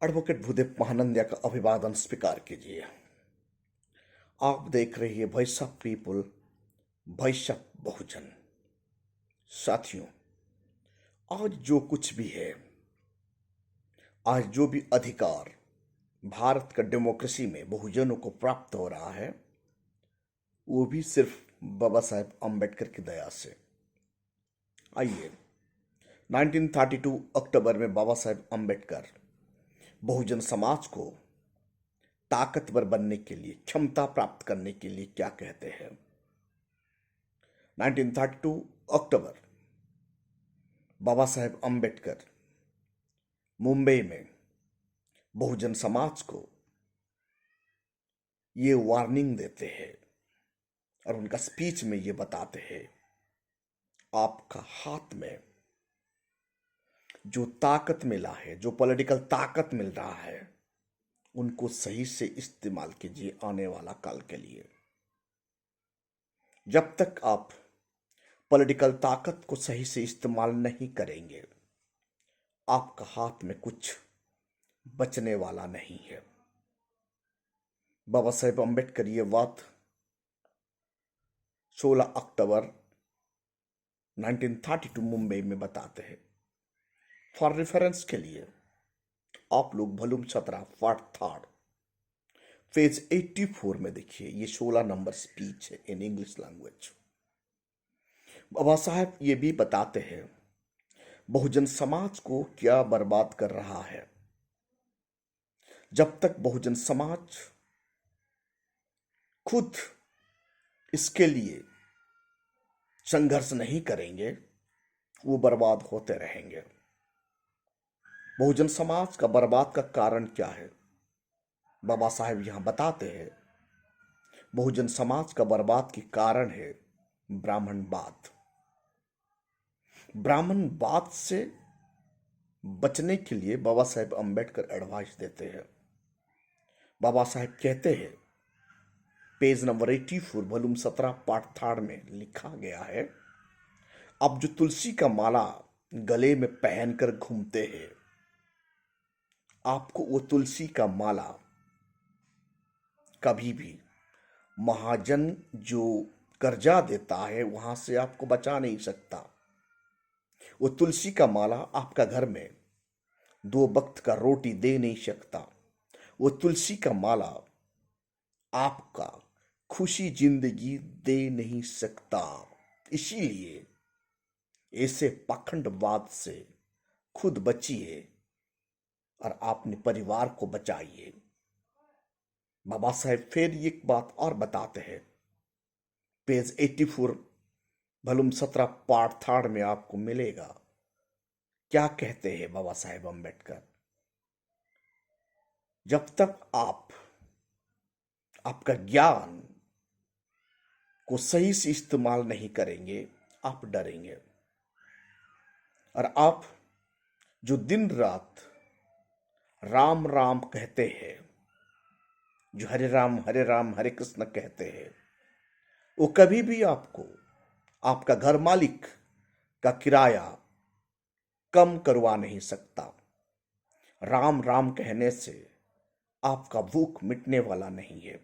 Advocate Bhudev Mahanandia का अभिवादन स्वीकार कीजिए। आप देख रहे हैं voice of people, voice of Bahujan. साथियों, आज जो कुछ भी है, आज जो भी अधिकार भारत का डेमोक्रेसी में बहुजनों को प्राप्त हो रहा है, वो भी सिर्फ बाबा साहेब अम्बेडकर की दया से। आइए, 1932 अक्टूबर में बाबा साहेब अम्बेडकर बहुजन समाज को ताकतवर बनने के लिए, क्षमता प्राप्त करने के लिए क्या कहते हैं। 1932 अक्टूबर, बाबा साहेब अम्बेडकर मुंबई में बहुजन समाज को ये वार्निंग देते हैं और उनका स्पीच में ये बताते हैं, आपका हाथ में जो ताकत मिला है, जो पॉलिटिकल ताकत मिल रहा है, उनको सही से इस्तेमाल कीजिए आने वाला काल के लिए। जब तक आप पॉलिटिकल ताकत को सही से इस्तेमाल नहीं करेंगे, आपका हाथ में कुछ बचने वाला नहीं है। बाबा साहेब अम्बेडकर ये बात 16 अक्टूबर 1932 मुंबई में बताते हैं। फॉर रेफरेंस के लिए आप लोग वॉल्यूम 17 पार्ट 3 पेज 84 में देखिए, ये 16 नंबर स्पीच है इन इंग्लिश लैंग्वेज। बाबा साहब ये भी बताते हैं बहुजन समाज को क्या बर्बाद कर रहा है। जब तक बहुजन समाज खुद इसके लिए संघर्ष नहीं करेंगे, वो बर्बाद होते रहेंगे। बहुजन समाज का बर्बाद का कारण क्या है, बाबा साहब यहां बताते हैं। बहुजन समाज का बर्बाद के कारण है ब्राह्मणवाद। ब्राह्मणवाद से बचने के लिए बाबा साहेब अम्बेडकर एडवाइस देते हैं। बाबा साहेब कहते हैं, पेज नंबर 84 वॉल्यूम 17 पार्ट 3 में लिखा गया है, अब जो तुलसी का माला गले में पहनकर घूमते हैं, आपको वो तुलसी का माला कभी भी महाजन जो कर्जा देता है वहां से आपको बचा नहीं सकता। वो तुलसी का माला आपका घर में 2 वक्त का रोटी दे नहीं सकता। वो तुलसी का माला आपका खुशी जिंदगी दे नहीं सकता। इसीलिए ऐसे पाखंडवाद से खुद बचिए और अपने परिवार को बचाइए। बाबा साहेब फिर एक बात और बताते हैं, पेज 84 वॉल्यूम 17 पार्ट 3 में आपको मिलेगा। क्या कहते हैं बाबा साहेब अम्बेडकर, जब तक आप आपका ज्ञान को सही से इस्तेमाल नहीं करेंगे, आप डरेंगे। और आप जो दिन रात राम राम कहते हैं, जो हरे राम हरे कृष्ण कहते हैं, वो कभी भी आपको आपका घर मालिक का किराया कम करवा नहीं सकता। राम राम कहने से आपका भूख मिटने वाला नहीं है।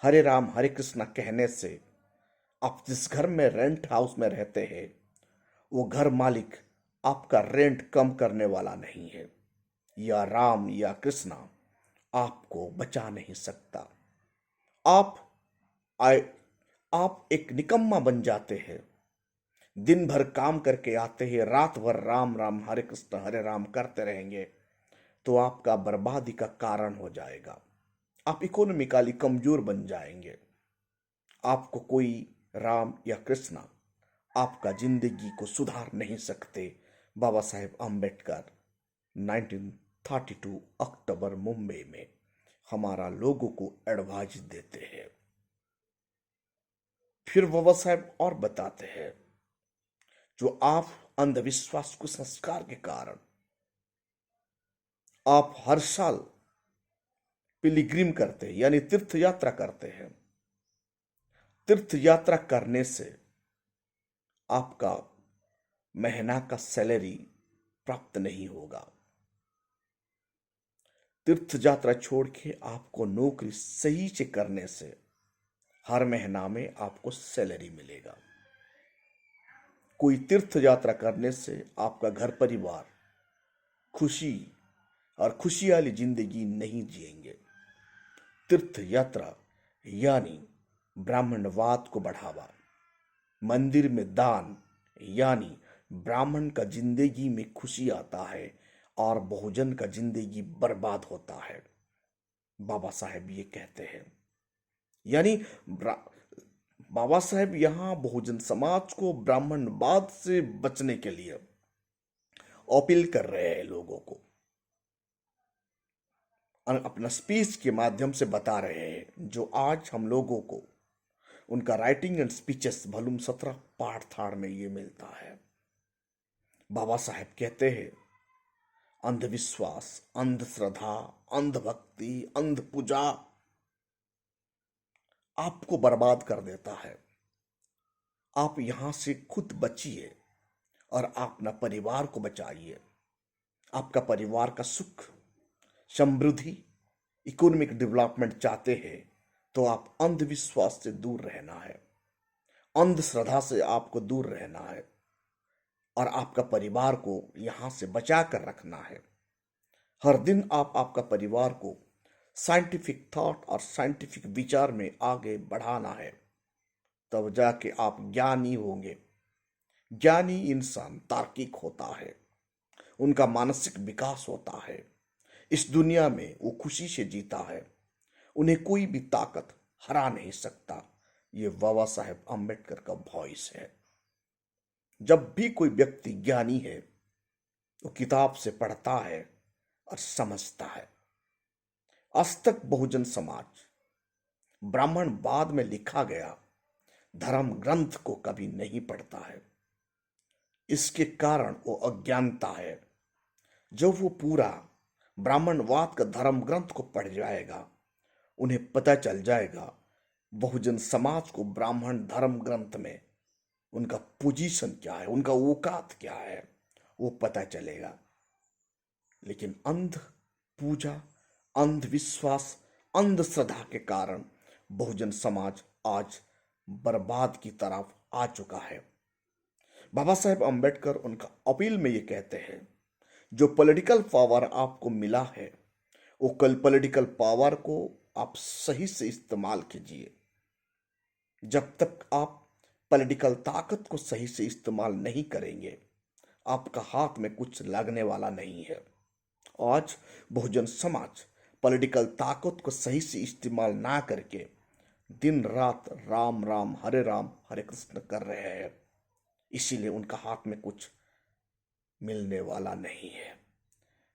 हरे राम हरे कृष्ण कहने से आप जिस घर में रेंट हाउस में रहते हैं, वो घर मालिक आपका रेंट कम करने वाला नहीं है। या राम या कृष्णा आपको बचा नहीं सकता। आप आए आप एक निकम्मा बन जाते हैं। दिन भर काम करके आते हैं, रात भर राम राम हरे कृष्ण हरे राम करते रहेंगे, तो आपका बर्बादी का कारण हो जाएगा। आप इकोनॉमिकली कमजोर बन जाएंगे। आपको कोई राम या कृष्णा आपका जिंदगी को सुधार नहीं सकते। बाबा साहेब अम्बेडकर 1932 अक्टूबर मुंबई में हमारा लोगों को एडवाइस देते हैं। फिर बाबा साहेब और बताते हैं, जो आप अंधविश्वास कुसंस्कार के कारण आप हर साल पिलिग्रिम करते हैं, यानी तीर्थ यात्रा करते हैं। तीर्थ यात्रा करने से आपका महीना का सैलरी प्राप्त नहीं होगा। तीर्थ यात्रा छोड़ के आपको नौकरी सही से करने से हर महीना में आपको सैलरी मिलेगा। कोई तीर्थ यात्रा करने से आपका घर परिवार खुशी और खुशहाली जिंदगी नहीं जिएंगे। तीर्थ यात्रा यानी ब्राह्मणवाद को बढ़ावा, मंदिर में दान यानी ब्राह्मण का जिंदगी में खुशी आता है और बहुजन का जिंदगी बर्बाद होता है। बाबा साहेब ये कहते हैं, यानी बाबा साहेब यहां बहुजन समाज को ब्राह्मणवाद से बचने के लिए अपील कर रहे हैं लोगों को, अपना स्पीच के माध्यम से बता रहे हैं, जो आज हम लोगों को उनका राइटिंग एंड स्पीचेस वॉल्यूम 17 पाठ थाड़ में ये मिलता है। बाबा साहेब कहते हैं, अंधविश्वास, अंधश्रद्धा, अंधभक्ति, अंध पूजा आपको बर्बाद कर देता है। आप यहां से खुद बचिए और अपना परिवार को बचाइए। आपका परिवार का सुख, समृद्धि, इकोनॉमिक डेवलपमेंट चाहते हैं तो आप अंधविश्वास से दूर रहना है, अंधश्रद्धा से आपको दूर रहना है और आपका परिवार को यहां से बचा कर रखना है। हर दिन आप आपका परिवार को साइंटिफिक थॉट और साइंटिफिक विचार में आगे बढ़ाना है, तब जाके आप ज्ञानी होंगे। ज्ञानी इंसान तार्किक होता है, उनका मानसिक विकास होता है, इस दुनिया में वो खुशी से जीता है, उन्हें कोई भी ताकत हरा नहीं सकता। ये बाबा साहेब अम्बेडकर का वॉइस है। जब भी कोई व्यक्ति ज्ञानी है वो किताब से पढ़ता है और समझता है। आज तक बहुजन समाज ब्राह्मणवाद में लिखा गया धर्म ग्रंथ को कभी नहीं पढ़ता है। इसके कारण वो अज्ञानता है। जब वो पूरा ब्राह्मणवाद का धर्म ग्रंथ को पढ़ जाएगा, उन्हें पता चल जाएगा बहुजन समाज को ब्राह्मण धर्म ग्रंथ में उनका पोजीशन क्या है, उनका औकात क्या है, वो पता चलेगा। लेकिन अंध पूजा, अंधविश्वास, अंधश्रद्धा के कारण बहुजन समाज आज बर्बाद की तरफ आ चुका है। बाबा साहेब अम्बेडकर उनका अपील में ये कहते हैं, जो पॉलिटिकल पावर आपको मिला है वो कल पॉलिटिकल पावर को आप सही से इस्तेमाल कीजिए। जब तक आप पॉलिटिकल ताकत को सही से इस्तेमाल नहीं करेंगे, आपका हाथ में कुछ लगने वाला नहीं है। आज बहुजन समाज पॉलिटिकल ताकत को सही से इस्तेमाल ना करके दिन रात राम राम हरे कृष्ण कर रहे हैं, इसीलिए उनका हाथ में कुछ मिलने वाला नहीं है।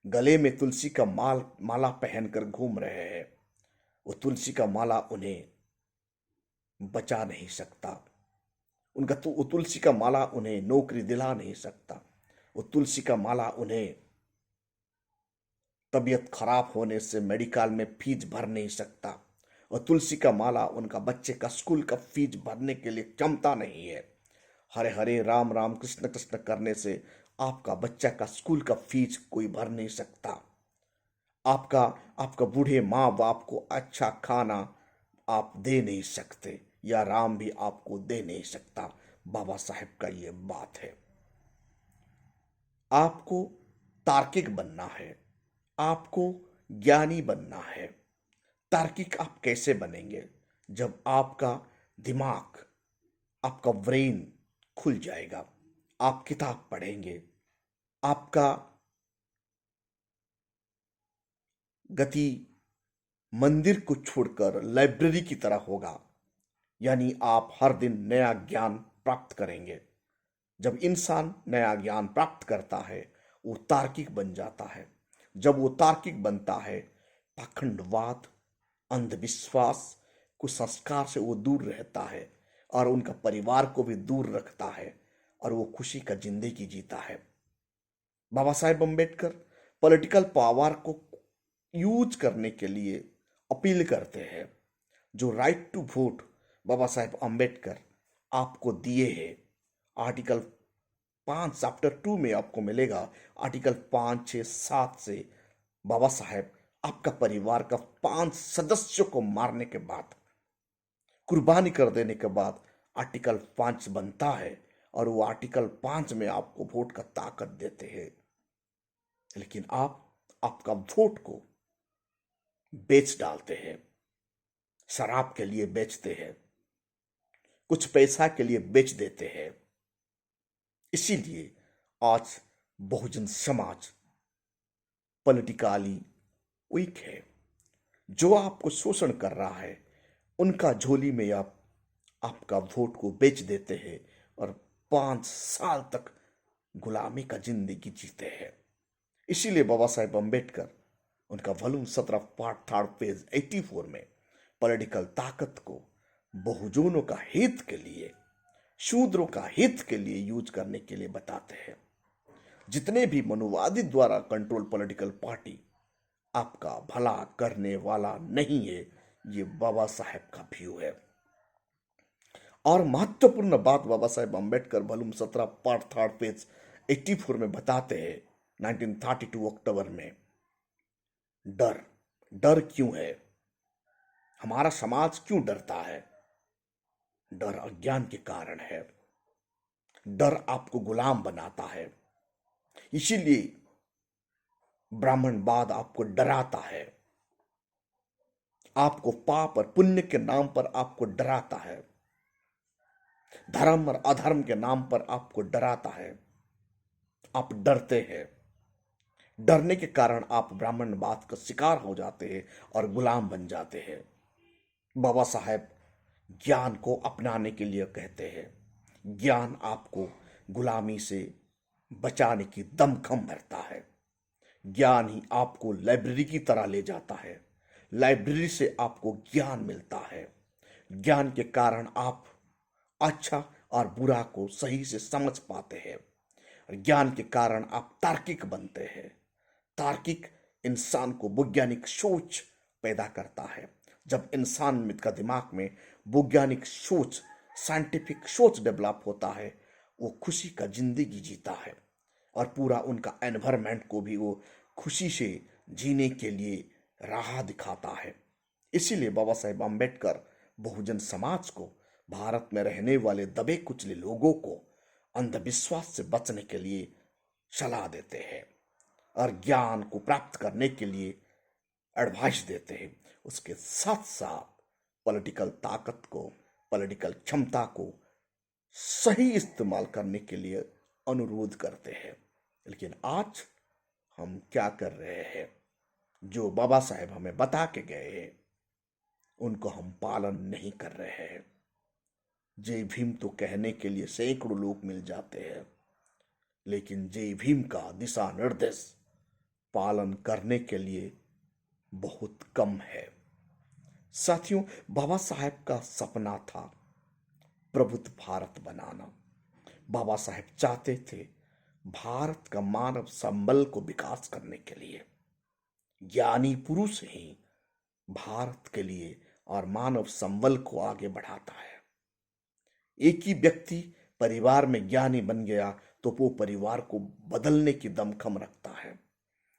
गले में तुलसी का माला पहनकर घूम रहे हैं, वो तुलसी का माला उन्हें बचा नहीं सकता। वो तुलसी का माला उन्हें नौकरी दिला नहीं सकता। वो तुलसी का माला उन्हें तबीयत खराब होने से मेडिकल में फीस भर नहीं सकता। और तुलसी का माला उनका बच्चे का स्कूल का फीस भरने के लिए क्षमता नहीं है। हरे हरे राम राम कृष्ण कृष्ण करने से आपका बच्चा का स्कूल का फीस कोई भर नहीं सकता। आपका बूढ़े माँ बाप को अच्छा खाना आप दे नहीं सकते, या राम भी आपको दे नहीं सकता। बाबा साहेब का ये बात है। आपको तार्किक बनना है, आपको ज्ञानी बनना है। तार्किक आप कैसे बनेंगे? जब आपका दिमाग, आपका ब्रेन खुल जाएगा, आप किताब पढ़ेंगे, आपका गति मंदिर को छोड़कर लाइब्रेरी की तरह होगा, यानी आप हर दिन नया ज्ञान प्राप्त करेंगे। जब इंसान नया ज्ञान प्राप्त करता है वो तार्किक बन जाता है। जब वो तार्किक बनता है, पाखंडवाद, अंधविश्वास, कुसंस्कार से वो दूर रहता है और उनका परिवार को भी दूर रखता है और वो खुशी का जिंदगी जीता है। बाबा साहेब अम्बेडकर पॉलिटिकल पावर को यूज करने के लिए अपील करते हैं। जो right to vote Baba Saheb Ambedkar आपको दिए हैं, आर्टिकल 5 चैप्टर 2 में आपको मिलेगा। आर्टिकल 5, 6, 7 से बाबा साहेब आपका परिवार का 5 सदस्यों को मारने के बाद, कुर्बानी कर देने के बाद आर्टिकल 5 बनता है और वो आर्टिकल 5 में आपको वोट का ताकत देते हैं। लेकिन आप आपका वोट को बेच डालते हैं, शराब के लिए बेचते हैं, कुछ पैसा के लिए बेच देते हैं। इसीलिए आज बहुजन समाज पॉलिटिकली वीक है। जो आपको शोषण कर रहा है उनका झोली में आप आपका वोट को बेच देते हैं और 5 साल तक गुलामी का जिंदगी जीते हैं। इसीलिए बाबा साहेब अम्बेडकर उनका वॉल्यूम 17 पार्ट 3 पेज 84 में पॉलिटिकल ताकत को बहुजनों का हित के लिए, शूद्रों का हित के लिए यूज करने के लिए बताते हैं। जितने भी मनुवादी द्वारा कंट्रोल पॉलिटिकल पार्टी आपका भला करने वाला नहीं है, ये बाबा साहेब का व्यू है। और महत्वपूर्ण बात Baba Saheb Ambedkar volume 17 part 3 page 84 में बताते हैं 1932 अक्टूबर में, डर डर क्यों है, हमारा समाज क्यों डरता है? डर अज्ञान के कारण है। डर आपको गुलाम बनाता है। इसीलिए ब्राह्मणवाद आपको डराता है, आपको पाप और पुण्य के नाम पर आपको डराता है, धर्म और अधर्म के नाम पर आपको डराता है। आप डरते हैं। डरने के कारण आप ब्राह्मणवाद का शिकार हो जाते हैं और गुलाम बन जाते हैं। बाबा साहेब ज्ञान को अपनाने के लिए कहते हैं। ज्ञान आपको गुलामी से बचाने की दमखम भरता है। ज्ञान ही आपको लाइब्रेरी की तरह ले जाता है। लाइब्रेरी से आपको ज्ञान मिलता है। ज्ञान के कारण आप अच्छा और बुरा को सही से समझ पाते हैं। ज्ञान के कारण आप तार्किक बनते हैं। तार्किक इंसान को वैज्ञानिक सोच पैदा करता है। जब इंसान का दिमाग में वैज्ञानिक सोच, साइंटिफिक सोच डेवलप होता है, वो खुशी का जिंदगी जीता है और पूरा उनका एनवायरनमेंट को भी वो खुशी से जीने के लिए राह दिखाता है। इसीलिए बाबा साहेब अम्बेडकर बहुजन समाज को, भारत में रहने वाले दबे कुचले लोगों को अंधविश्वास से बचने के लिए सलाह देते हैं और ज्ञान को प्राप्त करने के लिए एडवाइस देते हैं। उसके साथ साथ पॉलिटिकल ताकत को, पॉलिटिकल क्षमता को सही इस्तेमाल करने के लिए अनुरोध करते हैं। लेकिन आज हम क्या कर रहे हैं? जो बाबा साहेब हमें बता के गए हैं उनको हम पालन नहीं कर रहे हैं। जय भीम तो कहने के लिए सैकड़ों लोग मिल जाते हैं, लेकिन जय भीम का दिशा निर्देश पालन करने के लिए बहुत कम है। साथियों, बाबा साहेब का सपना था प्रबुद्ध भारत बनाना। बाबा साहेब चाहते थे भारत का मानव संबल को विकास करने के लिए ज्ञानी पुरुष ही भारत के लिए और मानव संबल को आगे बढ़ाता है। एक ही व्यक्ति परिवार में ज्ञानी बन गया तो वो परिवार को बदलने की दमखम रखता है।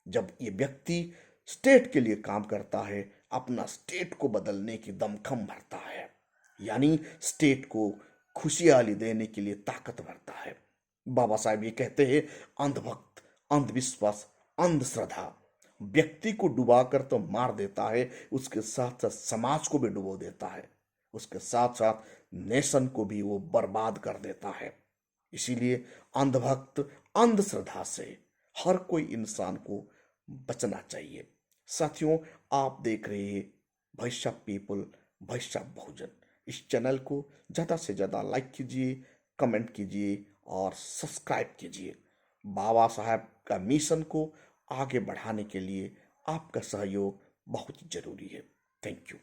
जब ये व्यक्ति स्टेट के लिए काम करता है, अपना स्टेट को बदलने की दमखम भरता है, यानी स्टेट को खुशहाली देने के लिए ताकत भरता है। बाबा साहब ये कहते हैं, अंधभक्त, अंधविश्वास, अंधश्रद्धा व्यक्ति को डुबाकर तो मार देता है, उसके साथ साथ समाज को भी डुबो देता है, उसके साथ साथ नेशन को भी वो बर्बाद कर देता है। इसीलिए अंधभक्त, अंधश्रद्धा से हर कोई इंसान को बचना चाहिए। साथियों, आप देख रहे हैं भैया पीपल, भैया बहुजन। इस चैनल को ज़्यादा से ज़्यादा लाइक कीजिए, कमेंट कीजिए और सब्सक्राइब कीजिए। बाबा साहब का मिशन को आगे बढ़ाने के लिए आपका सहयोग बहुत जरूरी है। Thank you.